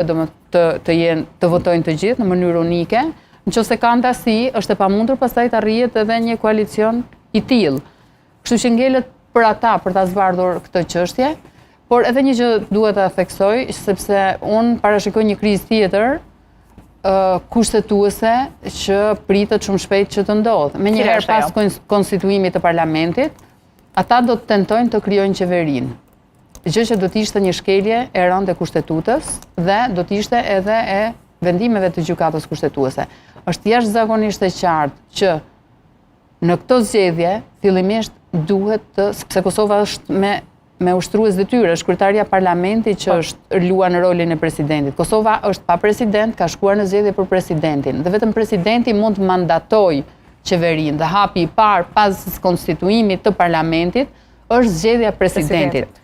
të votojnë të gjithë në mënyrë unike. Nëse ka ndasi, është e pamundur pastaj të arrihet edhe një koalicion i tillë. Kështu që ngelet për ata për ta zbardhur këtë çështje, por edhe një gjë duhet ta theksoj, sepse unë parashikoj një krizë tjetër kushtetuese që pritet shumë shpejt që të ndodhë. Menjëherë pas konstituimit të parlamentit, ata do të tentojnë të krijojnë qeverinë. Gjë që do të ishte një shkelje e rëndë e kushtetutës dhe do të ishte edhe e vendimeve të gjykatës kushtetuese. Është jashtëzakonisht e qartë që në këto zgjedhje fillimisht duhet sepse Kosova është me ushtrues detyre, është kryetaria parlamentit që është luan rolin e presidentit. Kosova është pa president, ka shkuar në zgjedhje për presidentin dhe vetëm presidenti mund të mandatojë qeverinë dhe hapi i parë pas konstituimit të parlamentit është zgjedhja e presidentit.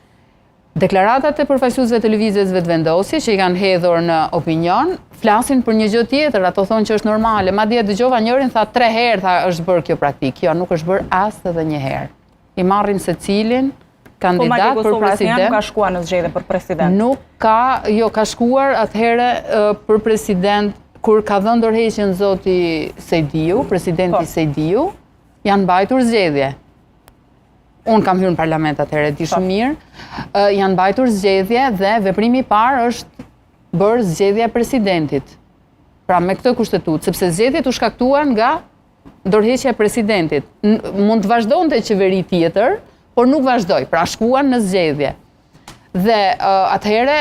Deklaratat e përfaqësuesve të lëvizjes vetëvendosje që i kanë hedhur në opinion, flasin për një gjë tjetër, ato thonë që është normale. Madje dëgjova njërin tha 3 herë është bërë kjo praktikë. Jo, nuk është bërë as edhe një herë. I marrin secilin kandidat për president. Nuk ka shkuar në zgjedhje për president. Nuk ka, jo, ka shkuar atëherë për president kur ka dhënë dorëheqjen zoti Sejdiu, presidenti Sejdiu, janë mbajtur zgjedhje. Unë kam hyrë në parlament atëherë, di shumë mirë. Janë mbajtur zgjedhje dhe veprimi i parë është bërë zgjedhja e presidentit. Pra me këtë kushtetutë, sepse zgjedhjet u shkaktuan nga dorëheqja e presidentit. Mund të vazhdonte qeveri tjetër, por nuk vazhdoi, pra shkuan në zgjedhje. Dhe atëherë,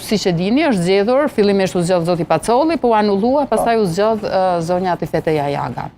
siç e dini, është zgjedhur, fillimisht u zgjodh zoti Pacolli, po u anullua, pastaj u zgjodh zonja Atifete Jajaga.